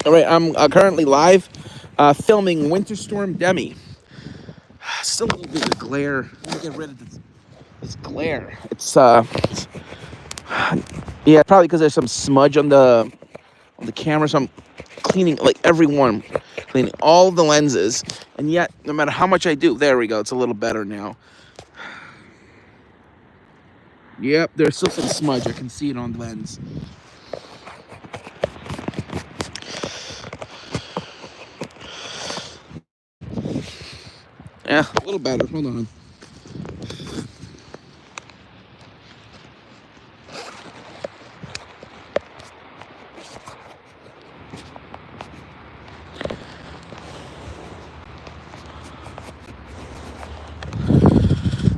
All right, I'm currently live filming Winter Storm Demi. Still a little bit of glare. Let me get rid of this glare. Yeah, probably because there's some smudge on the camera, so I'm cleaning like every one, cleaning all the lenses, and yet no matter how much I do, there we go. It's a little better now. Yep, there's still some smudge. I can see it on the lens. Yeah, a little better. Hold on.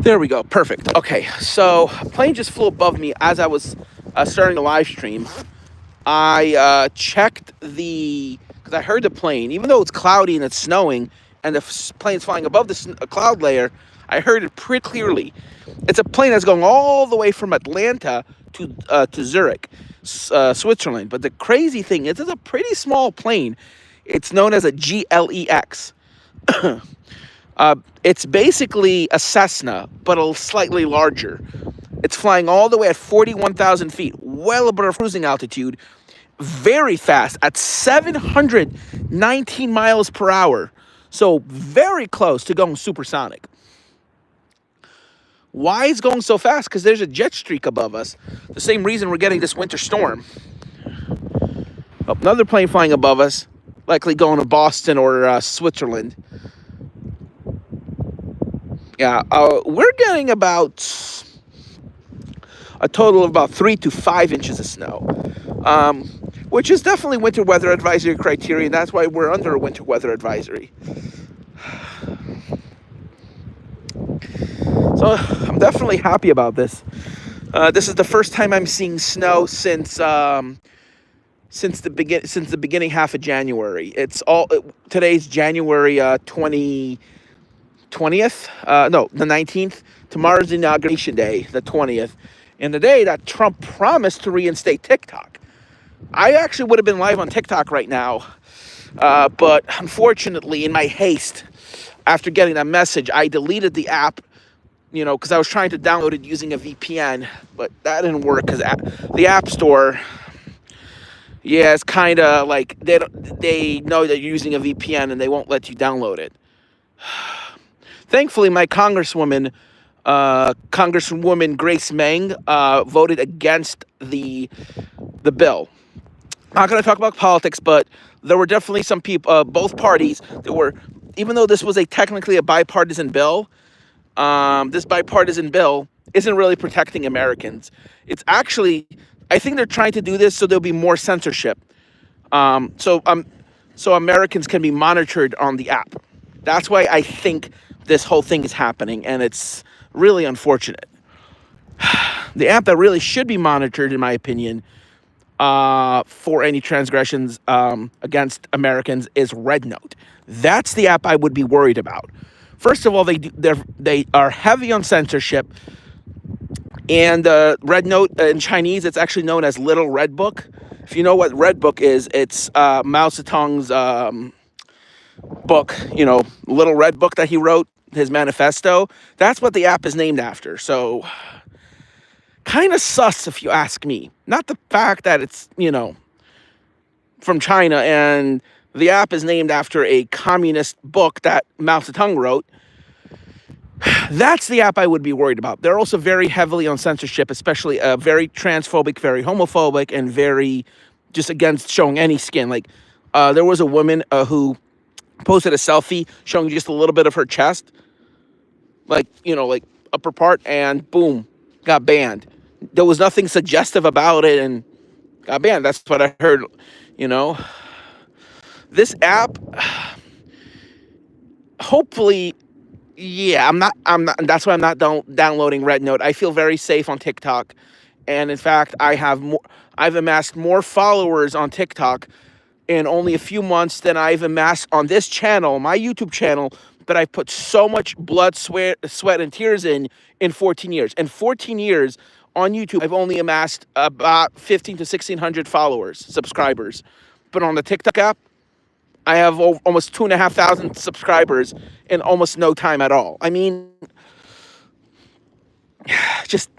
There we go. Perfect. Okay, so a plane just flew above me as I was starting the live stream. I checked because I heard the plane, even though it's cloudy and it's snowing, and the plane's flying above the cloud layer. I heard it pretty clearly. It's a plane that's going all the way from Atlanta to Zurich, Switzerland. But the crazy thing is, it's a pretty small plane. It's known as a GLEX. It's basically a Cessna, but a slightly larger. It's flying all the way at 41,000 feet, well above cruising altitude, very fast at 719 miles per hour. So very close to going supersonic. Why is it going so fast? Because there's a jet streak above us. The same reason we're getting this winter storm. Oh, another plane flying above us, likely going to Boston or Switzerland. Yeah, we're getting about a total of about 3 to 5 inches of snow, which is definitely winter weather advisory criteria, and that's why we're under a winter weather advisory. So I'm definitely happy about this. This is the first time I'm seeing snow since the beginning half of January. Today's January 20th. No, the 19th. Tomorrow's inauguration day, the 20th, and the day that Trump promised to reinstate TikTok. I actually would have been live on TikTok right now, but unfortunately, in my haste, after getting that message, I deleted the app. Because I was trying to download it using a VPN, but that didn't work because the App Store, yeah, it's kind of like they know that you're using a VPN and they won't let you download it. Thankfully, my Congresswoman Grace Meng, voted against the bill. Not going to talk about politics, but there were definitely some people, both parties, that were, even though this was technically a bipartisan bill, this bipartisan bill isn't really protecting Americans. It's actually, I think they're trying to do this so there'll be more censorship. So Americans can be monitored on the app. That's why I think this whole thing is happening, and it's really unfortunate. The app that really should be monitored, in my opinion, for any transgressions against Americans is Red Note. That's the app I would be worried about. First of all, they are heavy on censorship, and Red Note in Chinese, it's actually known as Little Red Book. If you know what Red Book is, it's Mao Zedong's book, Little Red Book that he wrote, his manifesto. That's what the app is named after. So, kind of sus, if you ask me. Not the fact that it's, from China and the app is named after a communist book that Mao Zedong wrote. That's the app I would be worried about. They're also very heavily on censorship, especially very transphobic, very homophobic, and very just against showing any skin. Like, there was a woman who posted a selfie showing just a little bit of her chest, like upper part, and boom, got banned. There was nothing suggestive about it and got banned. That's what I heard, This app, hopefully, yeah, I'm not, that's why I'm not downloading Red Note. I feel very safe on TikTok. And in fact, I've amassed more followers on TikTok in only a few months than I've amassed on this channel, my YouTube channel, that I've put so much blood, sweat, and tears in 14 years. In 14 years on YouTube, I've only amassed about 1,500 to 1,600 subscribers. But on the TikTok app, I have almost 2,500 subscribers in almost no time at all. I mean, just,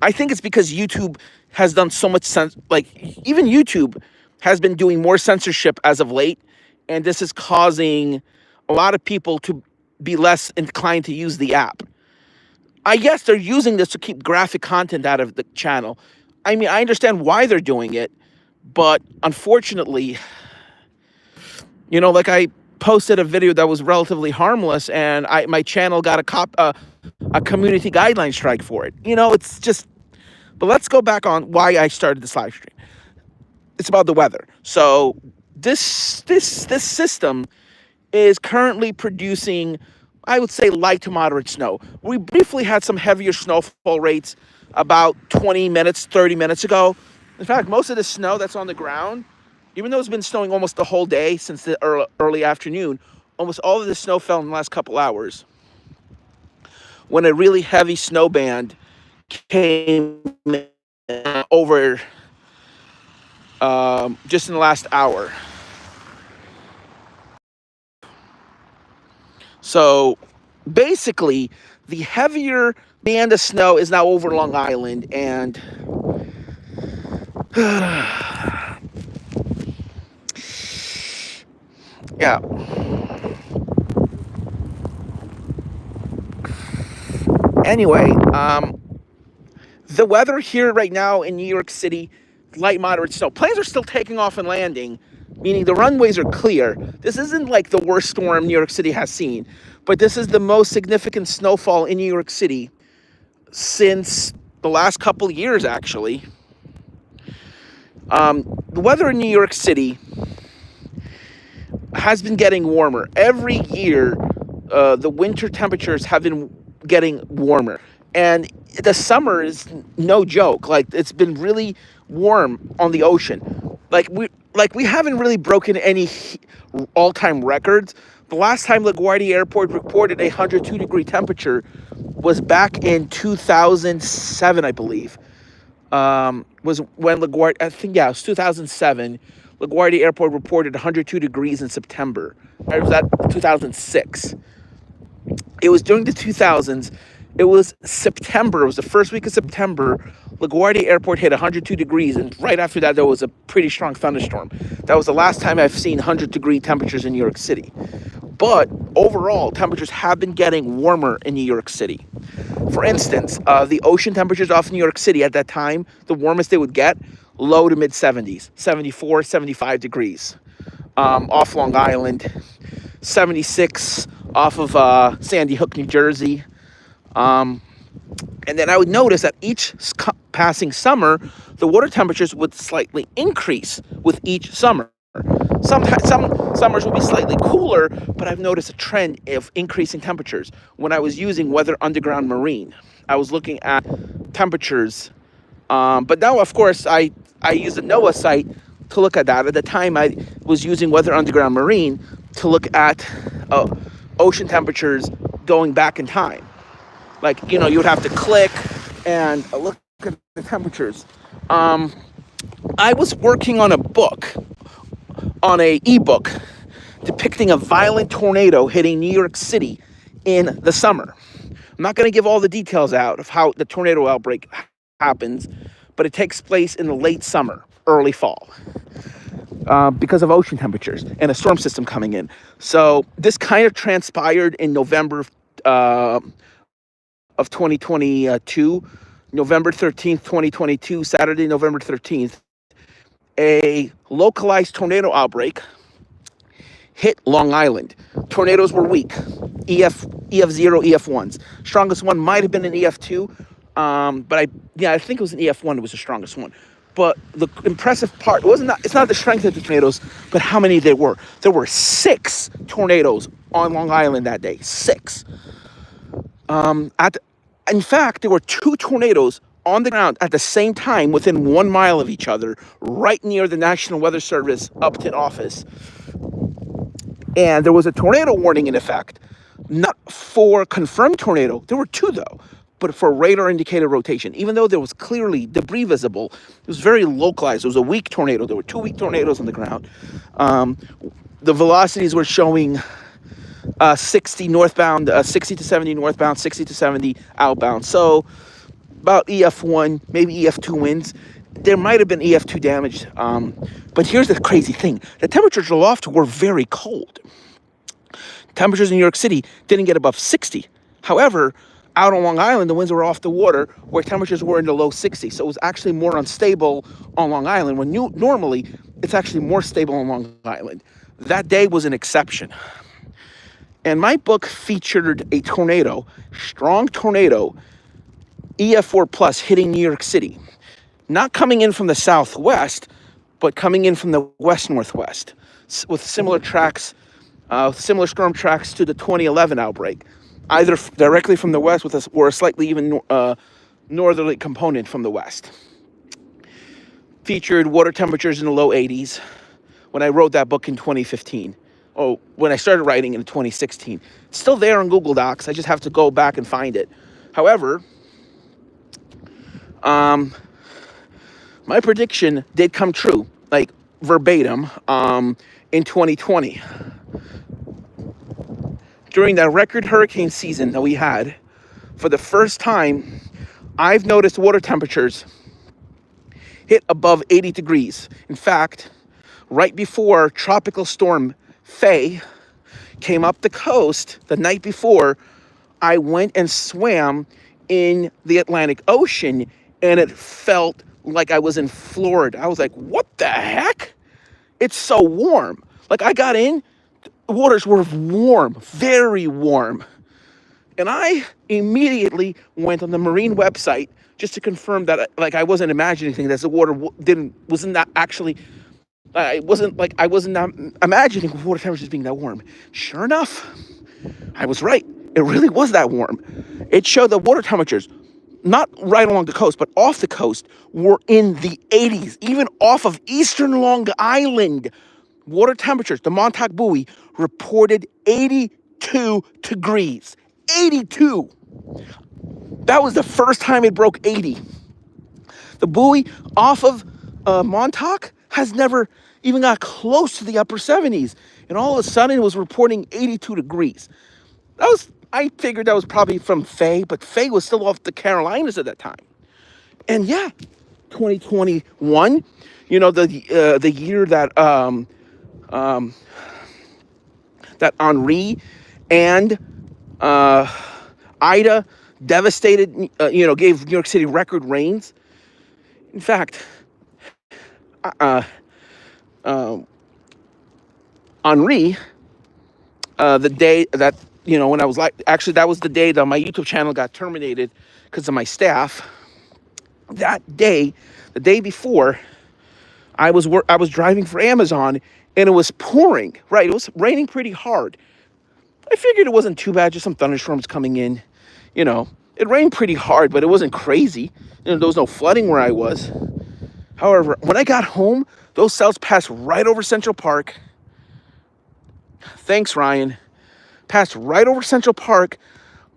I think it's because YouTube has done so much sense. Like, even YouTube has been doing more censorship as of late, and this is causing a lot of people to be less inclined to use the app. I guess they're using this to keep graphic content out of the channel. I mean, I understand why they're doing it, but unfortunately, you know, like I posted a video that was relatively harmless, and my channel got a community guideline strike for it. You know, it's just. But let's go back on why I started this live stream. It's about the weather. So this system is currently producing, I would say, light to moderate snow. We briefly had some heavier snowfall rates about 20 minutes, 30 minutes ago. In fact, most of the snow that's on the ground, even though it's been snowing almost the whole day since the early afternoon, almost all of the snow fell in the last couple hours, when a really heavy snow band came over just in the last hour. So basically, the heavier band of snow is now over Long Island, and yeah. Anyway, the weather here right now in New York City, light moderate snow. Planes are still taking off and landing, meaning the runways are clear. This isn't like the worst storm New York City has seen, but this is the most significant snowfall in New York City since the last couple of years, actually. The weather in New York City has been getting warmer. Every year, the winter temperatures have been getting warmer. And the summer is no joke. Like, it's been really warm on the ocean. Like we haven't really broken any all-time records. The last time LaGuardia Airport reported a 102-degree temperature was back in 2007, I believe. Was when LaGuardia, I think, yeah, it was 2007. LaGuardia Airport reported 102 degrees in September. Or was that 2006? It was during the 2000s. It was September. It was the first week of September. LaGuardia Airport hit 102 degrees, and right after that, there was a pretty strong thunderstorm. That was the last time I've seen 100-degree temperatures in New York City. But overall, temperatures have been getting warmer in New York City. For instance, the ocean temperatures off New York City at that time, the warmest they would get, low to mid-70s, 74, 75 degrees. Off Long Island, 76 off of Sandy Hook, New Jersey. And then I would notice that each passing summer, the water temperatures would slightly increase with each summer. Some summers will be slightly cooler, but I've noticed a trend of increasing temperatures. When I was using Weather Underground Marine, I was looking at temperatures. But now, of course, I use the NOAA site to look at that. At the time, I was using Weather Underground Marine to look at ocean temperatures going back in time. Like, you know, you would have to click and look at the temperatures. I was working on a book, on a ebook, depicting a violent tornado hitting New York City in the summer. I'm not going to give all the details out of how the tornado outbreak happens, but it takes place in the late summer, early fall, because of ocean temperatures and a storm system coming in. So this kind of transpired in November of 2022, November 13th, 2022, Saturday, November 13th, a localized tornado outbreak hit Long Island. Tornadoes were weak, EF0, EF1s. Strongest one might have been an EF2, but I think it was an EF1 that was the strongest one. But the impressive part it's not the strength of the tornadoes, but how many there were. There were 6 tornadoes on Long Island that day, 6. In fact, there were 2 tornadoes on the ground at the same time within 1 mile of each other, right near the National Weather Service Upton office. And there was a tornado warning in effect, not for confirmed tornado. There were 2 though, but for radar indicated rotation. Even though there was clearly debris visible, it was very localized. It was a weak tornado. There were 2 weak tornadoes on the ground. The velocities were showing 60 northbound, 60 to 70 northbound, 60 to 70 outbound. So about EF1, maybe EF2 winds. There might have been EF2 damage. But here's the crazy thing. The temperatures aloft were very cold. Temperatures in New York City didn't get above 60. However, out on Long Island, the winds were off the water where temperatures were in the low 60s. So it was actually more unstable on Long Island when normally it's actually more stable on Long Island. That day was an exception. And my book featured a tornado, strong tornado, EF4 plus hitting New York City. Not coming in from the southwest, but coming in from the west-northwest with similar tracks, similar storm tracks to the 2011 outbreak, either directly from the west or a slightly even northerly component from the west. Featured water temperatures in the low 80s when I wrote that book in 2015. Oh, when I started writing in 2016. It's still there on Google Docs. I just have to go back and find it. However, my prediction did come true, like verbatim, in 2020. During that record hurricane season that we had, for the first time, I've noticed water temperatures hit above 80 degrees. In fact, right before Tropical Storm Faye came up the coast the night before, I went and swam in the Atlantic Ocean, and it felt like I was in Florida. I was like, what the heck? It's so warm. Like, I got in, the waters were warm, very warm. And I immediately went on the marine website just to confirm that, like, I wasn't imagining things, that the water wasn't that actually, I wasn't imagining water temperatures being that warm. Sure enough, I was right. It really was that warm. It showed that water temperatures, not right along the coast, but off the coast, were in the 80s. Even off of eastern Long Island, water temperatures, the Montauk buoy reported 82 degrees. 82. That was the first time it broke 80. The buoy off of Montauk has never even got close to the upper 70s. And all of a sudden it was reporting 82 degrees. I figured that was probably from Faye, but Faye was still off the Carolinas at that time. And yeah, 2021, you know, the year that that Henri and Ida devastated, gave New York City record rains. In fact, Henri, the day that, when I was actually, that was the day that my YouTube channel got terminated because of my staff. That day, the day before, I was driving for Amazon, and it was pouring. Right, it was raining pretty hard. I figured it wasn't too bad, just some thunderstorms coming in. It rained pretty hard, but it wasn't crazy. There was no flooding where I was. However, when I got home, those cells passed right over Central Park. Thanks, Ryan. Passed right over Central Park,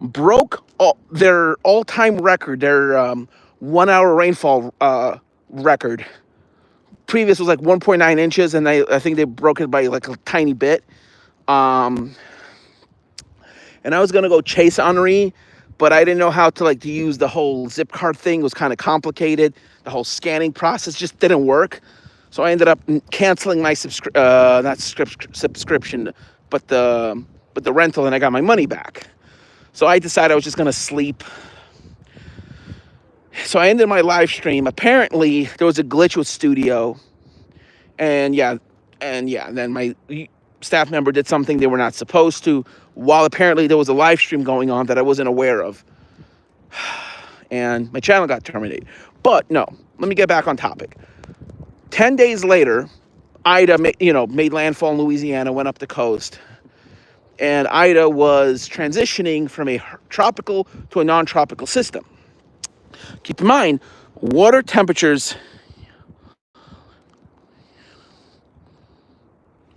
broke their all-time record, their 1 hour rainfall record. Previous was like 1.9 inches, and I think they broke it by like a tiny bit. And I was gonna go chase Henri, but I didn't know how to use the whole zip card thing. It was kind of complicated. The whole scanning process just didn't work. So I ended up canceling my subscription, but the rental, and I got my money back. So I decided I was just gonna sleep. So I ended my live stream. Apparently there was a glitch with Studio, and then my staff member did something they were not supposed to, while apparently there was a live stream going on that I wasn't aware of, and my channel got terminated. But no, let me get back on topic. 10 days later, Ida made landfall in Louisiana, went up the coast, and Ida was transitioning from a tropical to a non-tropical system. Keep in mind, water temperatures,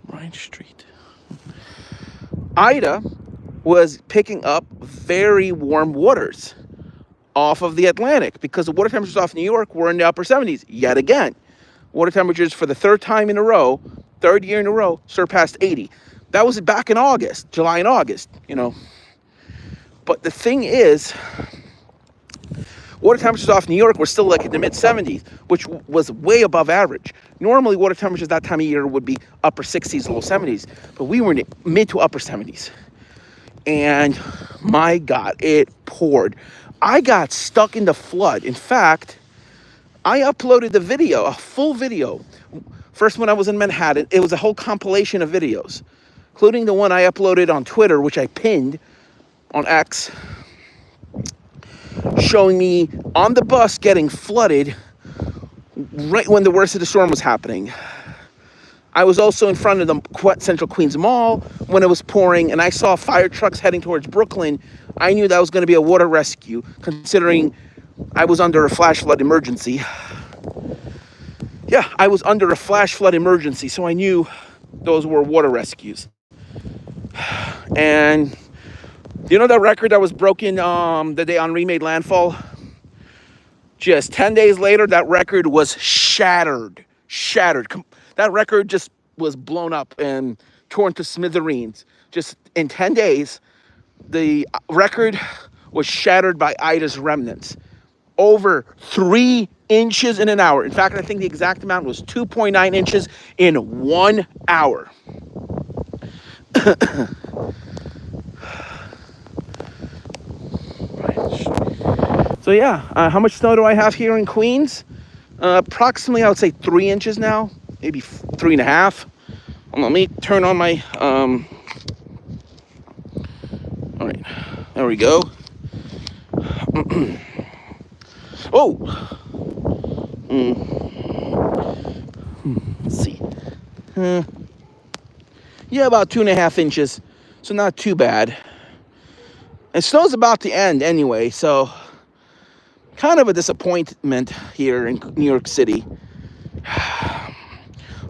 Ryan Street. Ida was picking up very warm waters off of the Atlantic, because the water temperatures off New York were in the upper 70s yet again. Water temperatures for the third year in a row, surpassed 80. That was back in August, July and August, But the thing is, water temperatures off New York were still like in the mid 70s, which was way above average. Normally, water temperatures that time of year would be upper 60s, low 70s, but we were in the mid to upper 70s. And my God, it poured. I got stuck in the flood. In fact, I uploaded the video, a full video. First, when I was in Manhattan, it was a whole compilation of videos, including the one I uploaded on Twitter, which I pinned on X, showing me on the bus getting flooded right when the worst of the storm was happening. I was also in front of the Central Queens Mall when it was pouring, and I saw fire trucks heading towards Brooklyn. I knew that was going to be a water rescue, considering I was under a flash flood emergency. Yeah, I was under a flash flood emergency, so I knew those were water rescues. And you know that record that was broken the day Henri made landfall? Just 10 days later, that record was shattered. That record just was blown up and torn to smithereens. Just in 10 days, the record was shattered by Ida's remnants. Over 3 inches in an hour. In fact, I think the exact amount was 2.9 inches in 1 hour. So yeah, how much snow do I have here in Queens? Approximately, I would say 3 inches now, maybe 3.5. Let me turn on my, all right, there we go. Oh, let's see. Yeah, about 2.5 inches, so not too bad. And snow's about to end anyway, so kind of a disappointment here in New York City.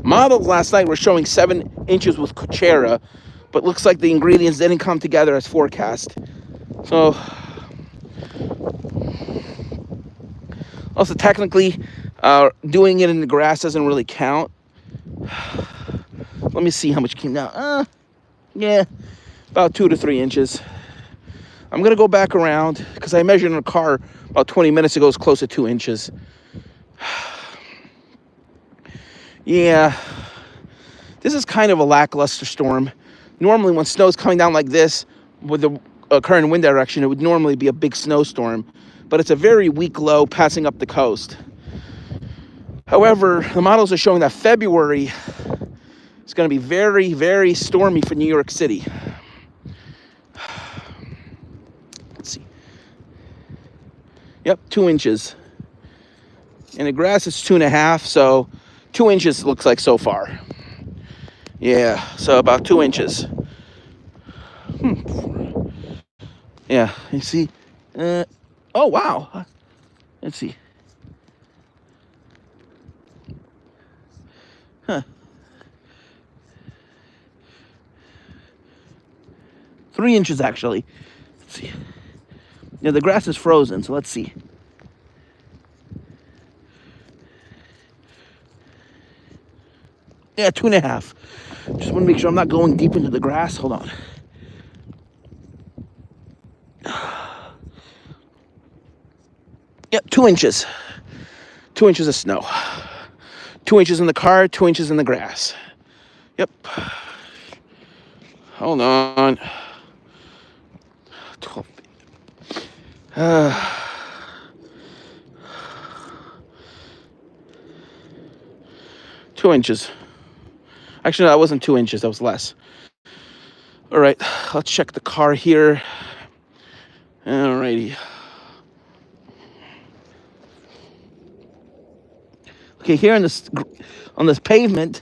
Models last night were showing 7 inches with Kuchera, but looks like the ingredients didn't come together as forecast. So, also technically, doing it in the grass doesn't really count. Let me see how much came down. Yeah, about 2 to 3 inches. I'm going to go back around because I measured in a car about 20 minutes ago. It's close to 2 inches. Yeah, this is kind of a lackluster storm. Normally when snow's coming down like this with the current wind direction, it would normally be a big snowstorm. But it's a very weak low passing up the coast. However, the models are showing that February is going to be very, very stormy for New York City. Yep, 2 inches. And the grass is 2.5, so 2 inches looks like so far. Yeah, so about 2 inches. Yeah, you see? Oh, wow. Let's see. Huh. 3 inches, actually. Let's see. Yeah, the grass is frozen, so let's see. Yeah, 2.5. Just want to make sure I'm not going deep into the grass. Hold on. Yep, 2 inches. 2 inches of snow. 2 inches in the car, 2 inches in the grass. Yep. Hold on. 12. 2 inches. Actually, no, that wasn't 2 inches. That was less. All right, let's check the car here. All righty. Okay, here on this pavement,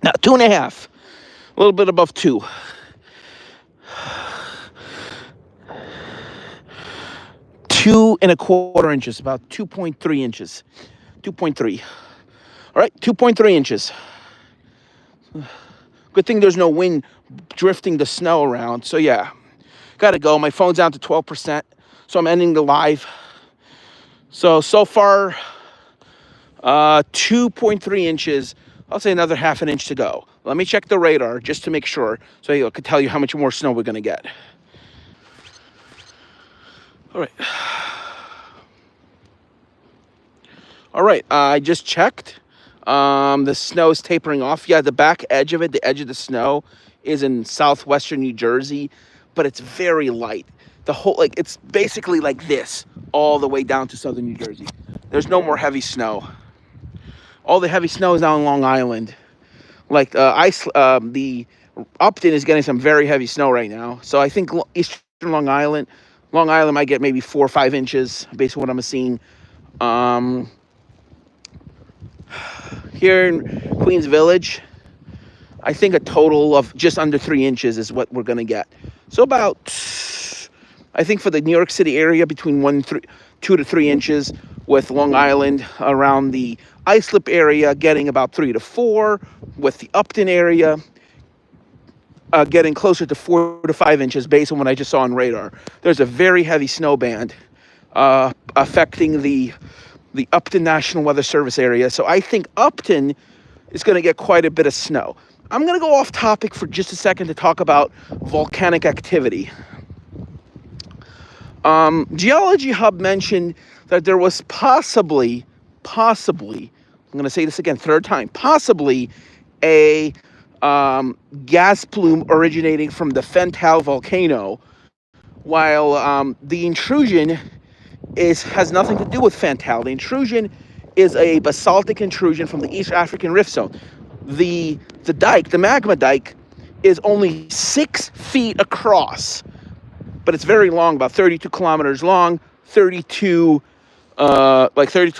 now 2.5, a little bit above 2. 2.25 inches, about 2.3 inches. 2.3. All right, 2.3 inches. Good thing there's no wind drifting the snow around. So yeah, gotta go. My phone's down to 12%. So I'm ending the live. So far, 2.3 inches. I'll say another half an inch to go. Let me check the radar just to make sure, so I can tell you how much more snow we're going to get. All right. All right, I just checked. The snow is tapering off. Yeah, the back edge of it, the edge of the snow, is in southwestern New Jersey, but it's very light. The whole, like, it's basically like this all the way down to southern New Jersey. There's no more heavy snow. All the heavy snow is now in Long Island. Like the Upton is getting some very heavy snow right now. So I think eastern Long Island might get maybe 4 or 5 inches based on what I'm seeing. Here in Queens Village, I think a total of just under 3 inches is what we're gonna get. So about, I think for the New York City area, between 2 to 3 inches, with Long Island around the Islip area getting about 3 to 4, with the Upton area getting closer to 4 to 5 inches based on what I just saw on radar. There's a very heavy snow band affecting the Upton National Weather Service area. So I think Upton is going to get quite a bit of snow. I'm going to go off topic for just a second to talk about volcanic activity. Geology Hub mentioned that there was possibly, I'm going to say this again, third time, possibly a gas plume originating from the Fental volcano, while the intrusion has nothing to do with Fental. The intrusion is a basaltic intrusion from the East African Rift Zone. The dike, the magma dike, is only 6 feet across, but it's very long, about 32 kilometers long, 32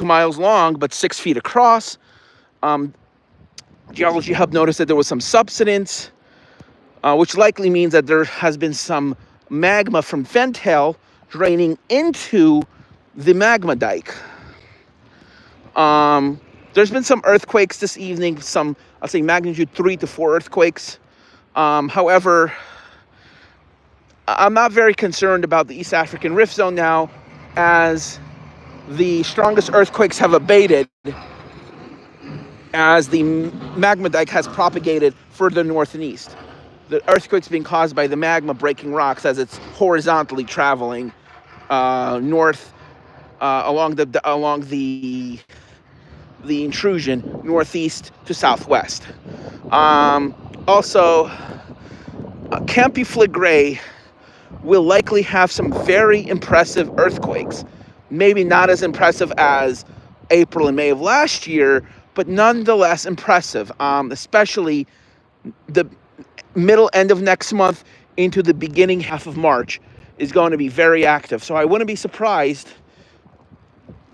miles long, but 6 feet across. Geology Hub noticed that there was some subsidence, which likely means that there has been some magma from Fental draining into the magma dike. There's been some earthquakes this evening, some, I'll say, magnitude 3 to 4 earthquakes. However, I'm not very concerned about the East African Rift Zone now, as the strongest earthquakes have abated as the magma dike has propagated further north and east. The earthquake's being caused by the magma breaking rocks as it's horizontally traveling north along the intrusion, northeast to southwest. Also, Campi Flegrei will likely have some very impressive earthquakes. Maybe not as impressive as April and May of last year, but nonetheless impressive, especially the end of next month into the beginning half of March is going to be very active. So I wouldn't be surprised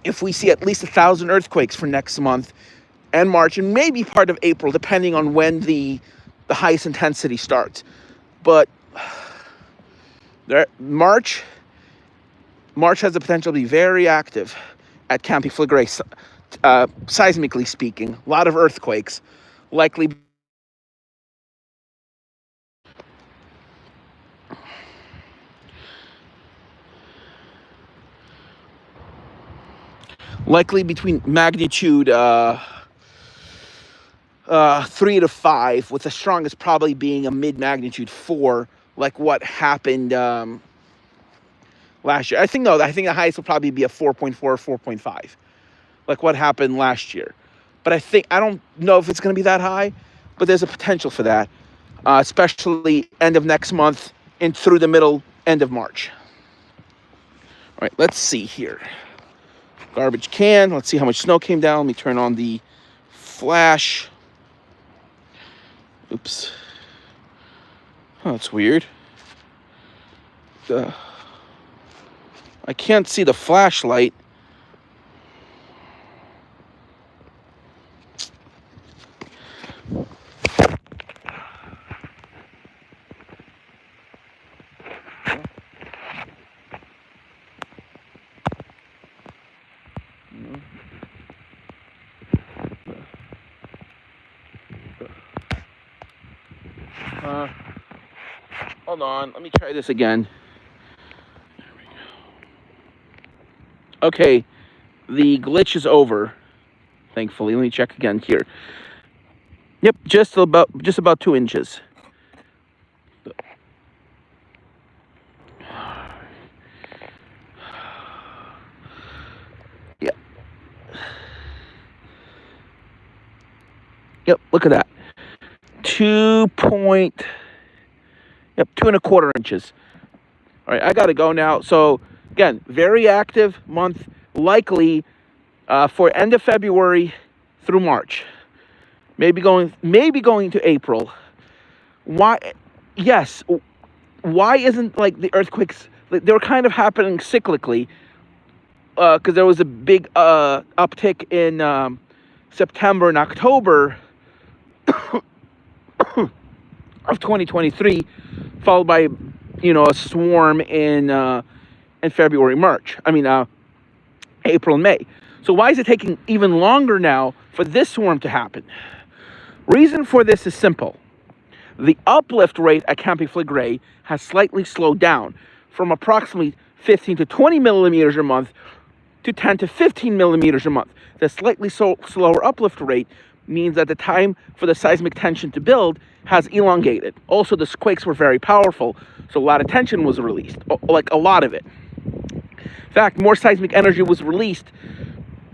if we see at least 1,000 earthquakes for next month and March, and maybe part of April, depending on when the highest intensity starts. But March has the potential to be very active at Campi Flegrei, seismically speaking. A lot of earthquakes, likely between magnitude 3 to 5, with the strongest probably being a mid-magnitude 4, like what happened last year. I think the highest will probably be a 4.4 or 4.5, like what happened last year. But I don't know if it's going to be that high, but there's a potential for that, especially end of next month and through the end of March. All right, let's see here. Garbage can. Let's see how much snow came down. Let me turn on the flash. Oops. Oh, that's weird. I can't see the flashlight. Hold on, let me try this again. There we go. Okay, the glitch is over, thankfully. Let me check again here. Yep, just about 2 inches. Yep. Yep, look at that. 2.25 inches. All right, I got to go now. So again, very active month, likely for end of February through March. Maybe going to April. Why? Yes. Why isn't like the earthquakes? They were kind of happening cyclically, because there was a big uptick in September and October of 2023, followed by a swarm in February, March. April and May. So why is it taking even longer now for this swarm to happen? Reason for this is simple. The uplift rate at Campi Flegrei has slightly slowed down from approximately 15 to 20 millimeters a month to 10 to 15 millimeters a month. The slightly slower uplift rate means that the time for the seismic tension to build has elongated. Also, the quakes were very powerful, so a lot of tension was released, like a lot of it. In fact, more seismic energy was released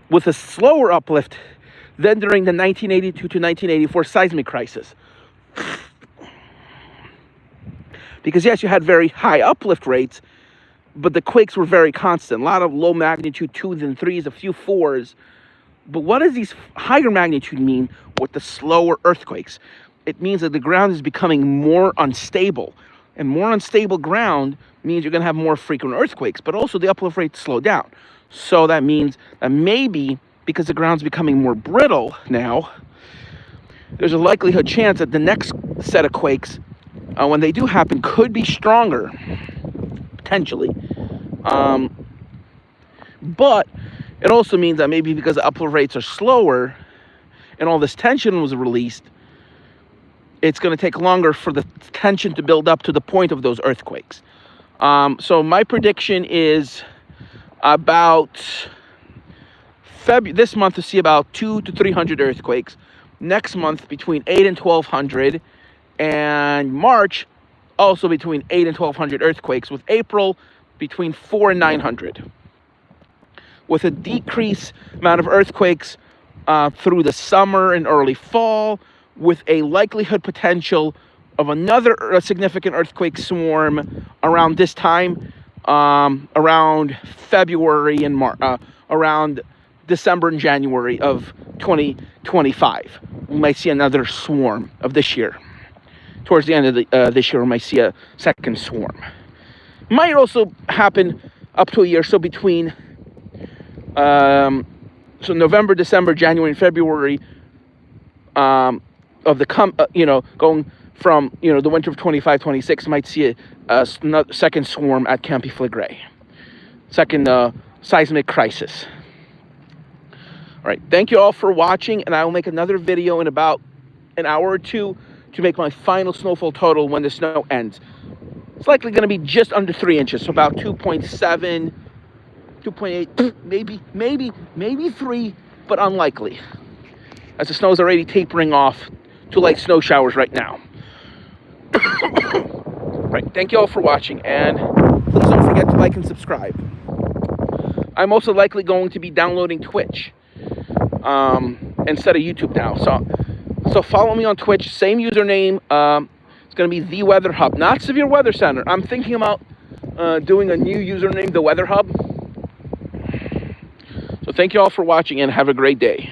with a slower uplift than during the 1982 to 1984 seismic crisis. Because yes, you had very high uplift rates, but the quakes were very constant. A lot of low magnitude 2s and 3s, a few 4s. But what does these higher magnitude mean with the slower earthquakes? It means that the ground is becoming more unstable. And more unstable ground means you're going to have more frequent earthquakes, but also the uplift rates slow down. So that means that maybe because the ground's becoming more brittle now, there's a likelihood chance that the next set of quakes, when they do happen, could be stronger, potentially. But it also means that maybe because the uplift rates are slower and all this tension was released, it's going to take longer for the tension to build up to the point of those earthquakes. So my prediction is about this month to see about 200 to 300 earthquakes. Next month between 8 and 1,200, and March also between 8 and 1,200 earthquakes, with April between 4 and 900. With a decreased amount of earthquakes through the summer and early fall, with a likelihood potential of another significant earthquake swarm around this time, around February and March, around December and January of 2025. We might see another swarm of this year. Towards the end of this year, we might see a second swarm. Might also happen up to a year, so between November, December, January, and February of the going from the winter of 25-26, might see a second swarm at Campi Flegrei, second seismic crisis. All right, thank you all for watching, and I will make another video in about an hour or two to make my final snowfall total when the snow ends. It's likely going to be just under 3 inches, so about 2.7, 2.8, maybe 3, but unlikely, as the snow is already tapering off to light snow showers right now. Right, thank you all for watching, and please don't forget to like and subscribe. I'm also likely going to be downloading Twitch instead of YouTube now, so follow me on Twitch, same username. It's going to be The Weather Hub, not Severe Weather Center. I'm thinking about doing a new username, The Weather Hub. So thank you all for watching, and have a great day.